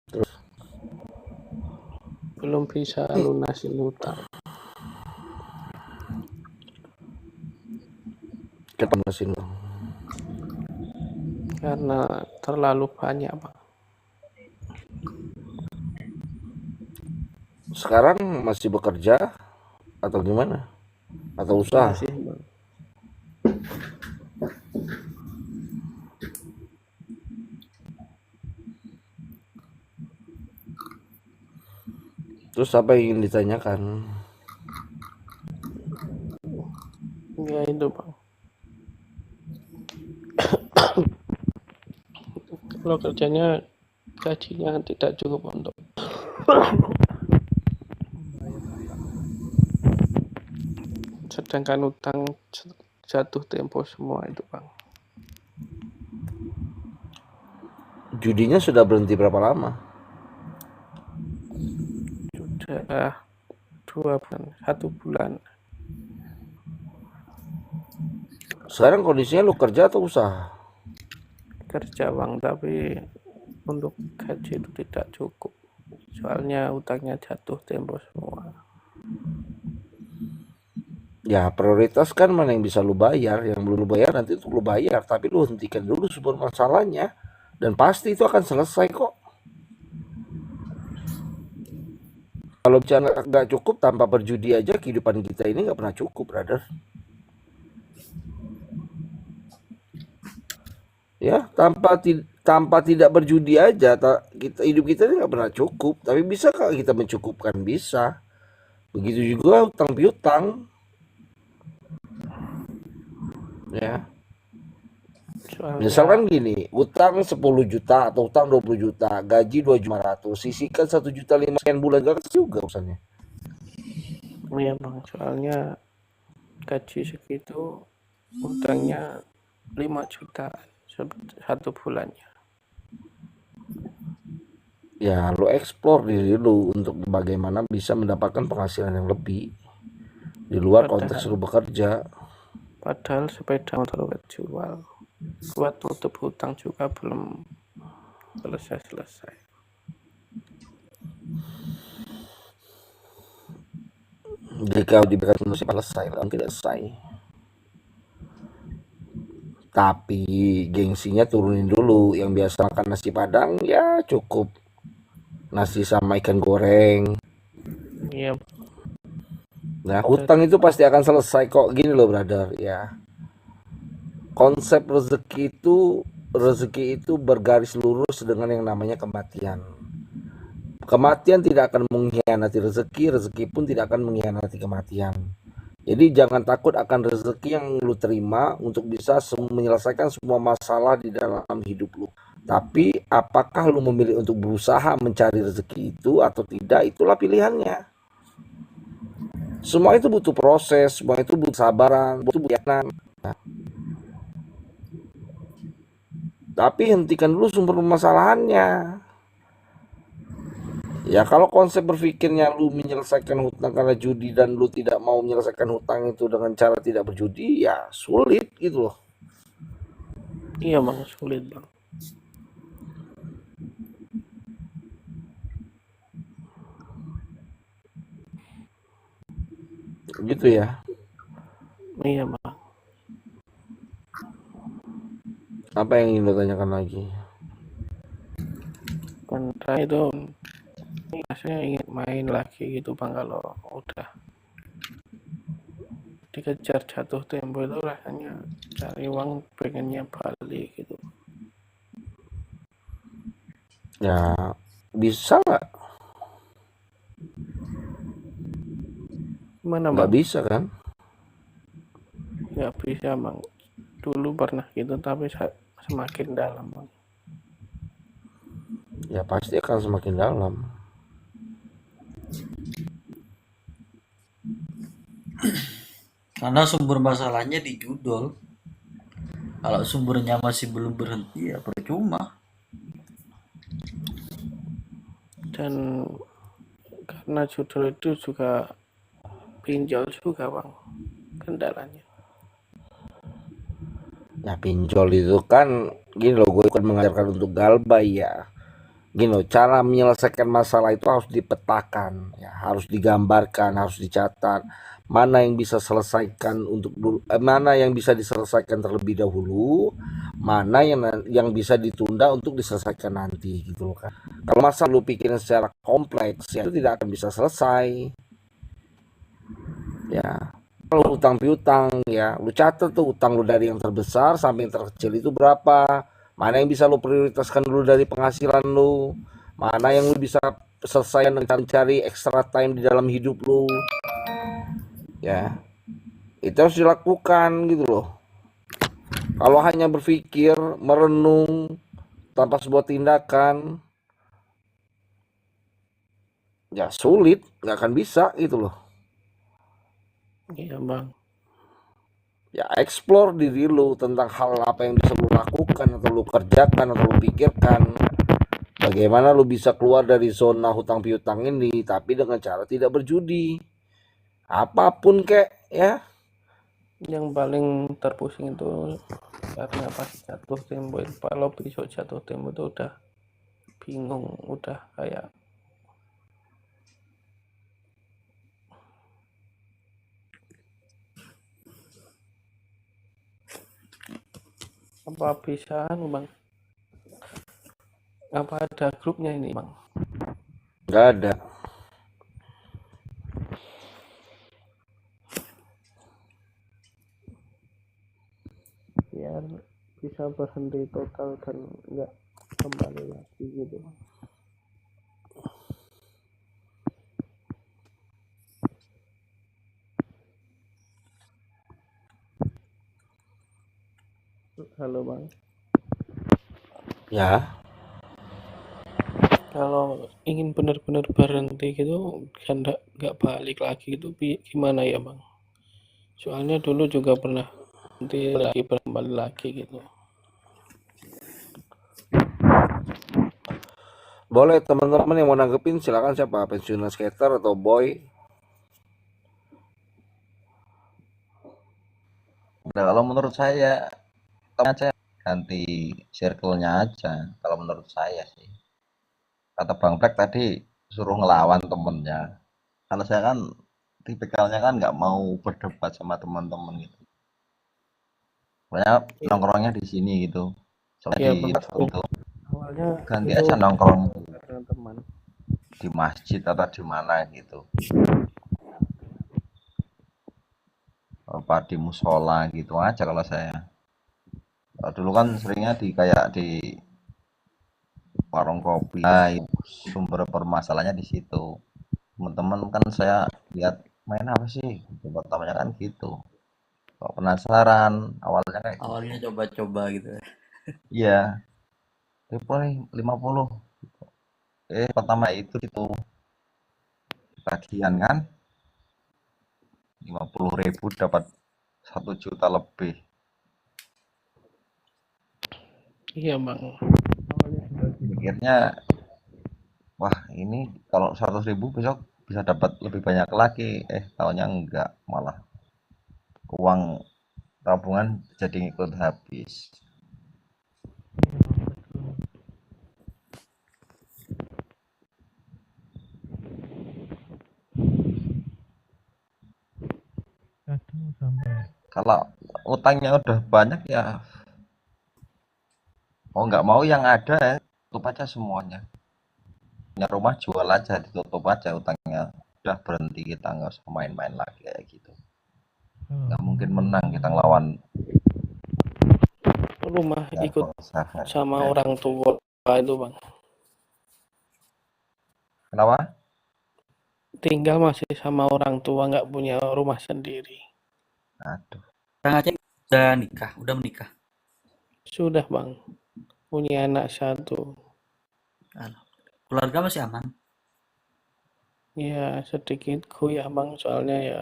Terus belum bisa lunasin hutang. kenapa lunasin Bang? Karena terlalu banyak Bang. Sekarang masih bekerja atau gimana? Atau usaha? Masih Bang. Terus apa yang ingin ditanyakan? Ya itu Bang. Kalau kerjanya gajinya tidak cukup untuk sedangkan utang jatuh tempo semua itu Bang. Judinya sudah berhenti berapa lama? Sudah 2 bulan, 1 bulan. Sekarang kondisinya lu kerja atau usaha? Kerja Bang, tapi untuk gaji itu tidak cukup. Soalnya utangnya jatuh tempo semua. Ya prioritas kan mana yang bisa lu bayar, yang belum lu bayar nanti untuk lu bayar, tapi lu hentikan dulu sumber masalahnya dan pasti itu akan selesai kok. Kalau bicara nggak cukup tanpa berjudi aja kehidupan kita ini nggak pernah cukup, brother. Ya tanpa tidak berjudi aja kita hidup kita ini nggak pernah cukup. Tapi bisa kak kita mencukupkan? Bisa. Begitu juga utang piutang. Ya. Soalnya Misalkan gini, utang 10 juta atau utang 20 juta, gaji 2.500.000, sisihkan 1.500.000 sekian bulan juga urusannya. ya Bang, soalnya gaji segitu utangnya 5 juta 1 bulannya. Ya, lu explore diri lu untuk bagaimana bisa mendapatkan penghasilan yang lebih di luar konteks lu bekerja. Padahal sepeda motor udah jual. Buat tutup hutang juga belum selesai. Jika diberikan solusi selesai, tidak selesai. Tapi gengsinya turunin dulu. Yang biasa makan nasi padang ya cukup nasi sama ikan goreng. Iya. Nah, hutang itu pasti akan selesai kok. Gini loh, brother, ya. Konsep rezeki itu bergaris lurus dengan yang namanya kematian. Kematian tidak akan mengkhianati rezeki, rezeki pun tidak akan mengkhianati kematian. Jadi jangan takut akan rezeki yang lu terima untuk bisa menyelesaikan semua masalah di dalam hidup lu. Tapi apakah lu memilih untuk berusaha mencari rezeki itu atau tidak, itulah pilihannya. Semua itu butuh proses, semua itu butuh sabaran, butuh keyakinan. Nah, tapi hentikan dulu sumber permasalahannya. Ya kalau konsep berpikirnya lu menyelesaikan hutang karena judi dan lu tidak mau menyelesaikan hutang itu dengan cara tidak berjudi, ya sulit gitu loh. Iya Bang, sulit Bang. Gitu ya. Iya Bang. Apa yang ingin lo tanyakan lagi? Kan itu saya ingin main lagi gitu Bang, kalau udah dikejar jatuh tempo itu rasanya cari uang pengennya balik gitu. Ya bisa nggak? Gimana Nggak Bang? bisa kan? Nggak bisa Bang. Dulu pernah gitu tapi semakin dalam Bang. Ya pasti akan semakin dalam. Karena sumber masalahnya di judul. Kalau sumbernya masih belum berhenti ya percuma. Dan karena judul itu juga pinjol juga Bang kendalanya. Nah pinjol itu kan gini loh, gue kan mengajarkan untuk galbay ya. gini loh, cara menyelesaikan masalah itu harus dipetakan, ya, harus digambarkan, harus dicatat. Mana yang bisa selesaikan untuk dulu, mana yang bisa diselesaikan terlebih dahulu, mana yang bisa ditunda untuk diselesaikan nanti gitu loh kan. Kalau masalah lu pikirin secara kompleks, ya itu tidak akan bisa selesai. Ya, kalau utang piutang ya, lu catat tuh utang lu dari yang terbesar sampai yang terkecil itu berapa. Mana yang bisa lu prioritaskan dulu dari penghasilan lu. Mana yang lu bisa selesaikan dengan cari extra time di dalam hidup lu. Ya, itu harus dilakukan gitu loh. Kalau hanya berpikir, merenung tanpa sebuah tindakan, ya sulit, nggak akan bisa gitu loh. Iya bang. Ya explore diri lu tentang hal apa yang bisa lu lakukan atau lu kerjakan atau lu pikirkan. Bagaimana lu bisa keluar dari zona hutang piutang ini tapi dengan cara tidak berjudi. Apapun kek ya. Yang paling terpusing itu karena pas jatuh tempo itu, kalau besok jatuh tempo itu udah bingung, udah kayak apa bisa anu bang, apa ada grupnya ini bang? Nggak ada. Biar bisa berhenti total dan nggak kembali lagi gitu bang. Halo bang, Ya, kalau ingin benar-benar berhenti gitu kan nggak balik lagi itu gimana ya bang? Soalnya dulu juga pernah berhenti lagi kembali lagi gitu. boleh teman-teman yang mau nanggepin silakan, siapa? Pensiunan skater atau boy? Nah, kalau menurut saya aja ganti circle-nya aja. Kalau menurut saya sih. Kata Bang Brek tadi suruh ngelawan temennya. Kalau saya kan tipikalnya kan nggak mau berdebat sama teman-teman gitu. Pokoknya nongkrongnya di sini gitu. Soalnya Iya di bang, itu awalnya ganti itu aja nongkrong karena teman. di masjid atau di mana gitu. Apa di musola gitu aja kalau saya. Kalau dulu kan seringnya di kayak di warung kopi. Nah, sumber permasalahannya di situ. Teman-teman kan saya lihat main apa sih? Pertamanya kan gitu. Kok penasaran awalnya kayak gitu. Awalnya coba-coba gitu. Iya, tipe nih 50. Pertama itu tagihan kan 50.000 dapat 1 juta lebih. Iya bang. Mikirnya wah ini kalau 100.000 besok bisa dapat lebih banyak lagi. Tahunya enggak, malah uang tabungan jadi ngikut habis. Kadang sampai Kalau utangnya udah banyak ya mau nggak mau yang ada ya tutup aja semuanya. Punya rumah jual aja, ditutup aja utangnya. Udah berhenti, kita nggak usah main-main lagi kayak gitu. Nggak mungkin menang kita ngelawan rumah ya, ikut sahabat. sama orang tua itu bang, Kenapa? tinggal masih sama orang tua, nggak punya rumah sendiri. Aduh, Kang Aceh udah nikah, udah menikah. Sudah bang, punya anak satu. Keluarga masih aman. Ya sedikit goyah bang, soalnya ya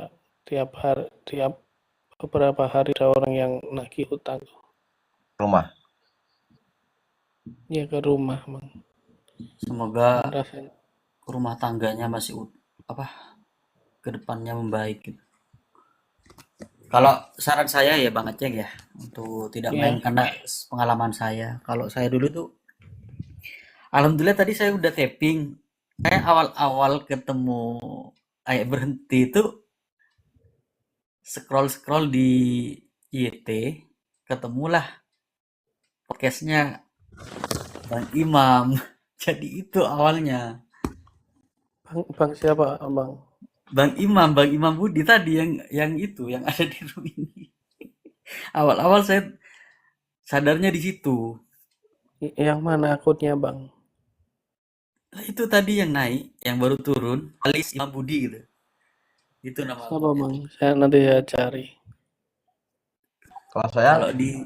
tiap beberapa hari ada orang yang nagih hutang. rumah. Ya ke rumah bang, Semoga rasanya. rumah tangganya masih apa ke depannya membaik gitu. Kalau saran saya ya Bang Aceh ya untuk tidak main, Ya karena pengalaman saya, kalau saya dulu tuh Alhamdulillah tadi saya udah tapping. Saya awal-awal ketemu Ayah berhenti itu scroll-scroll di YT, ketemulah podcastnya Bang Imam. Jadi itu awalnya. Bang siapa, Bang? Bang Imam Budi tadi yang itu yang ada di room ini. Awal-awal saya sadarnya di situ. Yang mana akunnya, Bang? Nah, itu tadi yang naik, yang baru turun, Alis Imam Budi gitu. Itu nama Siapa, akunnya. Bang? Saya nanti ya cari. Kalau saya Kalau di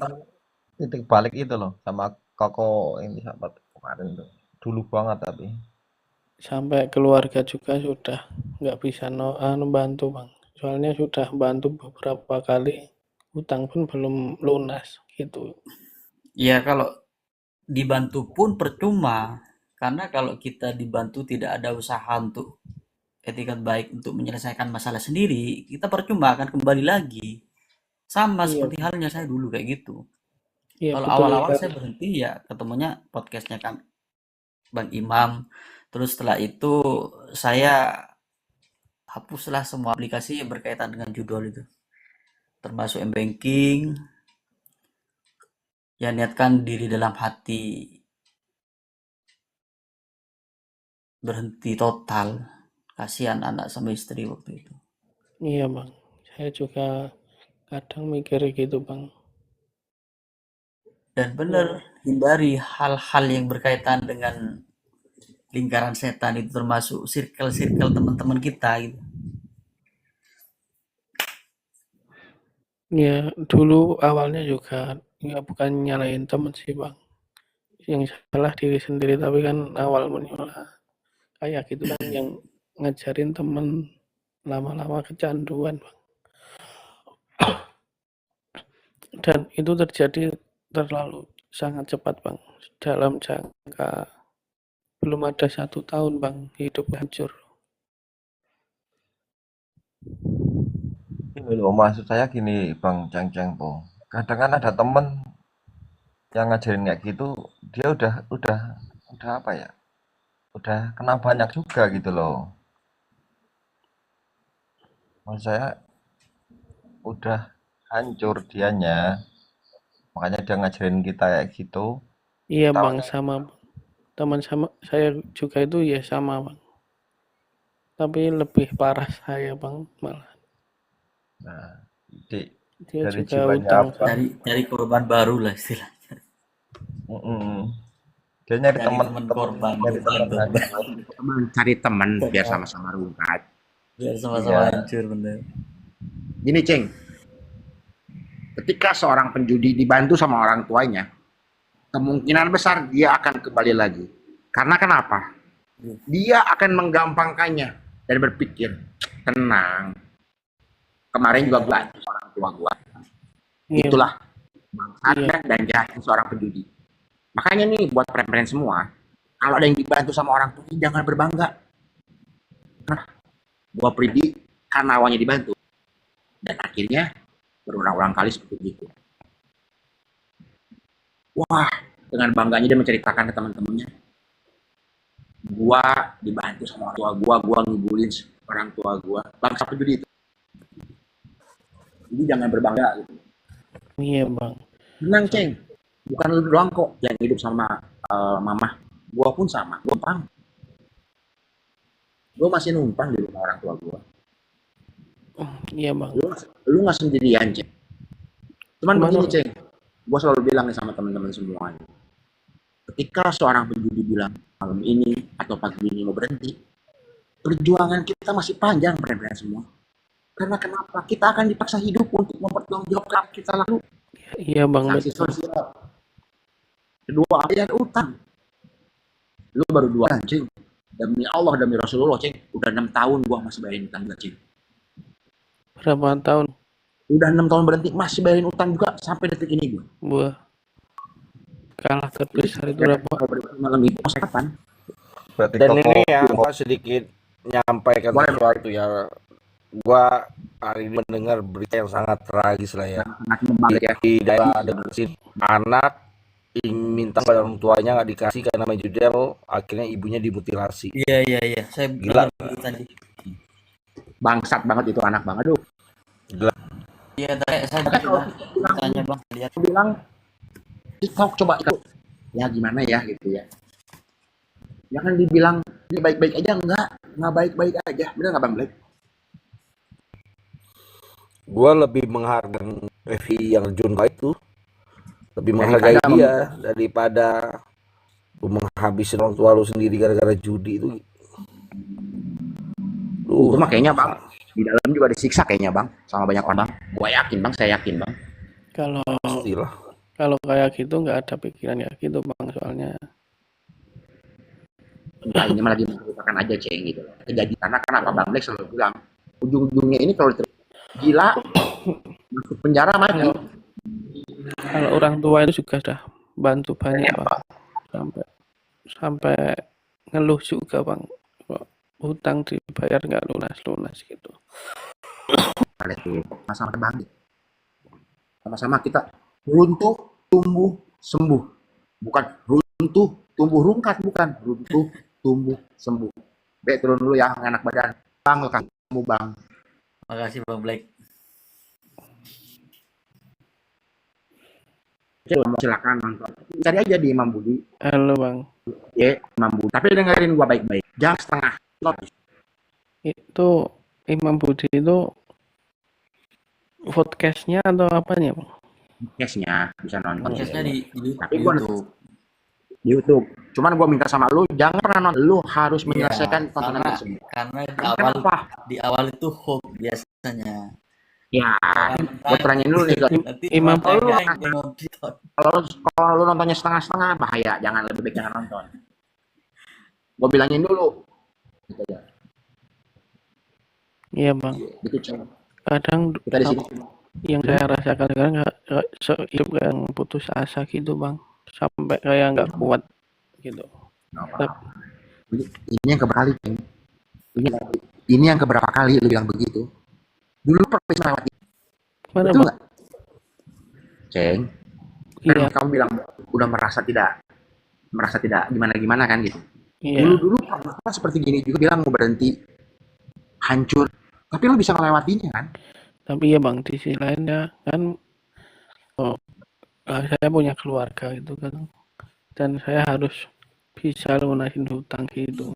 titik balik itu loh sama Koko ini sahabat kemarin tuh. Dulu banget tapi. Sampai keluarga juga sudah nggak bisa bantu, Bang. Soalnya sudah bantu beberapa kali, utang pun belum lunas gitu. ya kalau dibantu pun percuma, karena kalau kita dibantu tidak ada usaha untuk etikat baik untuk menyelesaikan masalah sendiri, kita percuma akan kembali lagi. Sama Iya, seperti halnya saya dulu kayak gitu. iya Kalau betul awal-awal sekali. saya berhenti ya ketemunya podcastnya kan Bang Imam. Terus setelah itu saya hapuslah semua aplikasi yang berkaitan dengan judul itu. Termasuk M-Banking, ya niatkan diri dalam hati, berhenti total. Kasihan anak sama istri waktu itu. Iya, Bang. Saya juga kadang mikir gitu, Bang. Dan Ya, benar, hindari hal-hal yang berkaitan dengan lingkaran setan itu, termasuk circle-circle teman-teman kita gitu. ya dulu awalnya juga nggak bukan nyalain temen sih, Bang. Yang salah diri sendiri, tapi kan awal mula kayak gitu kan yang ngajarin temen lama-lama kecanduan, Bang. Dan itu terjadi terlalu sangat cepat, Bang. Dalam jangka belum ada 1 tahun, Bang, hidup hancur. Ini loh maksud saya gini Bang Ceng-Ceng po. Kadang kan ada temen yang ngajarin kayak gitu, dia udah apa ya? Udah kena banyak juga gitu loh. Maksud saya udah hancur dianya. Makanya dia ngajarin kita kayak gitu. Iya, Bang, Taunya sama teman sama saya juga itu ya sama, Bang. Tapi lebih parah saya, Bang, malah. nah, di, Dia dari juga jiwanya utang apa? sama. Cari korban baru lah istilahnya. Mm-mm. Dia nyari Cari teman teman-teman, korban, nyari teman bener. hancur. Teman cari teman biar sama-sama rungkat. Biar sama-sama Iya, hancur bener. Gini, Ceng, ketika seorang penjudi dibantu sama orang tuanya, kemungkinan besar dia akan kembali lagi. Karena kenapa? Dia akan menggampangkannya dan berpikir, tenang, kemarin juga gue bantu orang tua gue. Iya, Itulah iya, bangsatnya dan jahatnya seorang penjudi. Makanya nih buat friend-friend semua, kalau ada yang dibantu sama orang tua, jangan berbangga. Nah, gue pribadi karena awalnya dibantu dan akhirnya berulang-ulang kali seperti itu. Wah, dengan bangganya dia menceritakan ke teman-temannya, gua dibantu sama orang tua gua ngibulin orang tua gua. Bangsa penjudi itu. Jadi jangan berbangga gitu. iya, Bang. Tenang, Ceng. Bukan lu doang kok yang hidup sama mama. Gua pun sama. Gua masih numpang di rumah orang tua gua. Iya, Bang. Lu nggak sendirian, Ceng. Cuman Cuman begini, Ceng. Gua selalu bilang nih sama teman-teman semua. Ketika seorang penjudi bilang malam ini atau pagi ini mau berhenti, perjuangan kita masih panjang, friend-friend semua. Karena kenapa? Kita akan dipaksa hidup untuk mempertanggungjawabkan apa kita lalu. iya, Bang, Sanksi betul. sosial. Kedua, bayar utang. Lu baru 2 anjing. Demi Allah, demi Rasulullah, cing. Udah 6 tahun gua masih bayarin utang juga, cing. Berapa tahun? Udah 6 tahun berhenti, masih bayarin utang juga sampai detik ini gua. Buah kalah Jadi terbesar itu ketika berapa? mau berhenti malam itu, masa kapan? berarti Dan Koko ini ya, gua sedikit nyampaikan Boleh, sesuatu ya. Gua hari ini mendengar berita yang sangat tragis lah ya. sangat membanggakan ya. Di daerah dekat sini, anak minta pada orang tuanya nggak dikasih karena main judel, akhirnya ibunya dimutilasi. Iya. Saya Gila. dengar begitu tadi. Bangsat banget itu anak, Bang. Aduh. Gila. Iya, saya Makanya kalau juga tanya Bang, lihat. aku bilang TikTok coba ikut. Ya gimana ya gitu ya. Jangan dibilang dia baik-baik aja, enggak baik-baik aja. Bener nggak Bang Black? Gua lebih menghargai Revi yang Jun itu, lebih menghargai Daripada dia daripada lu menghabiskan orang tua lu sendiri gara-gara judi itu. Itu mah kayaknya Bang di dalam juga disiksa kayaknya Bang sama banyak orang. Gua yakin Bang, saya yakin Bang. Kalau pastilah. kalau kayak gitu nggak ada pikiran ya gitu Bang, soalnya Enggak, ini mah lagi menceritakan aja ceng gitu. Jadi karena kenapa Bang Black selalu bilang ujung-ujungnya ini kalau gila masuk penjara mati. kalau orang tua itu juga sudah bantu banyak Bang, sampai ngeluh juga Bang, kok hutang dibayar nggak lunas gitu. Sama-sama bangkit. Sama-sama kita runtuh, tumbuh, sembuh. Bukan runtuh, tumbuh rungkat, bukan. Runtuh, tumbuh, sembuh. Baik, turun dulu ya, enak badan. Bang, lekas kamu Bang. Makasih Bang Black. Silakan nonton. Cari aja di Imam Budi. Halo Bang, Ya, Imam Budi. Tapi dengerin gua baik-baik. Jangan setengah. itu Imam Budi itu podcastnya atau apanya Bang? Podcastnya bisa nonton. Podcastnya di Tapi gua YouTube. di YouTube. Cuman gua minta sama lu, jangan pernah nonton. Lu harus menyelesaikan tontonan karena tersebut. karena Kenapa? di awal itu hook biasanya. Ya, gua tanya dulu nih. Nanti Imam orang Budi. yang mau nonton. Kalau lu nontonnya setengah-setengah bahaya, jangan, lebih baik jangan nonton. Gue bilangin dulu. Gitu aja. Iya Bang, Gitu Ceng. kadang Kita di sini. yang saya rasakan sekarang hidup kayak putus asa gitu Bang, sampai kayak nggak kuat gitu. Ini yang keberapa kali, Ceng? Ini yang keberapa kali lu bilang begitu? Dulu pernah melewati. Mana Betul Bang? nggak? Ceng. Iya, Kan kamu bilang udah merasa tidak gimana-gimana kan gitu. iya. Dulu pernah seperti gini juga bilang mau berhenti, hancur. Tapi lu bisa melewatinya kan? Tapi ya Bang, di sisi lainnya kan saya punya keluarga gitu kan, dan saya harus bisa lunasin hutang gitu.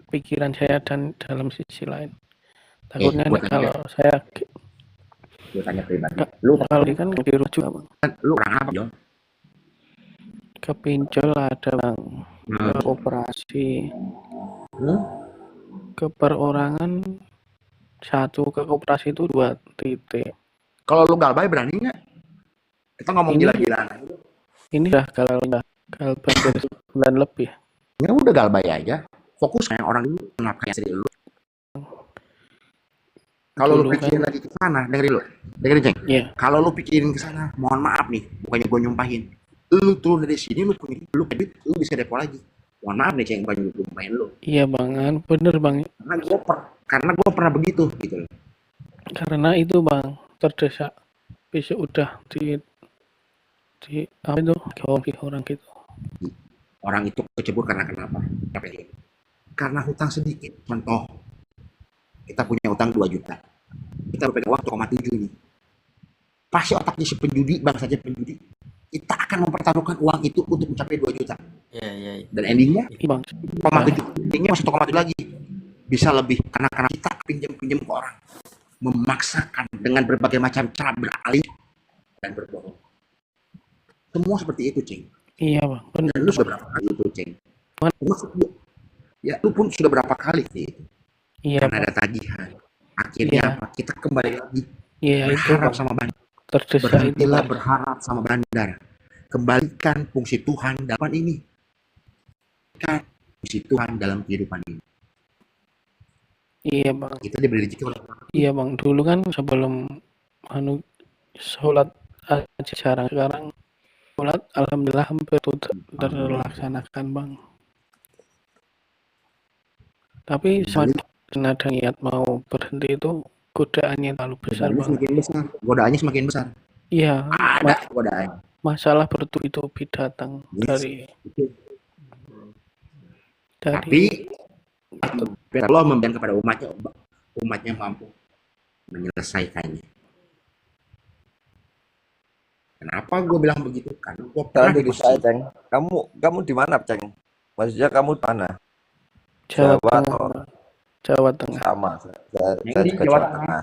Pikiran saya dan dalam sisi lain. Takutnya buat kalau saya Gue tanya pribadi. Lu kalau ini kan dirujuk Bang, orang apa, Jon? kepincul ada Bang, ke koperasi, ke perorangan satu, ke koperasi itu 2 titik. Kalau lu galbay berani nggak? Kita ngomong Ini- gila-gilaan. Ini udah kalau dari sebulan lebih. Ya udah galbay aja. Fokus yang orang dulu kenapa kayak sendiri lu. Kalau lu Dulu pikirin lagi ke sana, dengerin Ceng. Iya, Kalau lu pikirin ke sana, mohon maaf nih, bukannya gue nyumpahin. Lu turun dari sini, lu punya duit, lu bisa depo lagi. Mohon maaf nih Ceng, bukan nyumpahin lu. iya Bang, kan bener Bang. Karena gue pernah begitu gitu loh. Karena itu Bang, terdesak. Besok udah di apa itu orang gitu. Orang itu kecebur karena kenapa? Karena hutang sedikit. Contoh, kita punya utang 2 juta. Kita pegang uang 1,7 nih. Pasti otaknya si penjudi, bang saja penjudi. Kita akan mempertaruhkan uang itu untuk mencapai 2 juta. Iya. Dan endingnya, Iya Bang, 1,7. Endingnya masih 1,7 lagi. Bisa lebih. Karena kita pinjam ke orang. Memaksakan dengan berbagai macam cara beralih dan berbohong. Semua seperti itu, Ceng. iya Bang, bener. Dan lu sudah berapa kali itu, Ceng? Ya, lu pun sudah berapa kali sih? Iya Karena Bang, ada tagihan. Akhirnya Iya. apa? Kita kembali lagi iya itu berharap Bang, sama bandar. terdesak itu Berhentilah Bang. berharap sama bandar. Kembalikan fungsi Tuhan dalam ini. Kan fungsi Tuhan dalam kehidupan ini. Iya Bang, Kita diberi rezeki oleh Allah. iya Bang. Dulu kan sebelum sholat aja jarang, sekarang sholat alhamdulillah hampir terlaksanakan Bang. Tapi semakin ada niat mau berhenti itu godaannya terlalu besar Godaannya Bang. semakin besar. Godaannya semakin besar. Iya, Ada godaan. masalah bertubi-tubi datang Yes. dari Tapi Allah memberikan kepada umatnya mampu menyelesaikannya. Kenapa gue bilang begitu? Karena gue pernah Kalau di dari saya, posisi Ceng, kamu di mana, Ceng? Maksudnya kamu di mana? Jawa Jawa Tengah, atau Bang. Jawa Tengah. sama? Saya yang di juga Jawa Jawa Tengah. Tengah.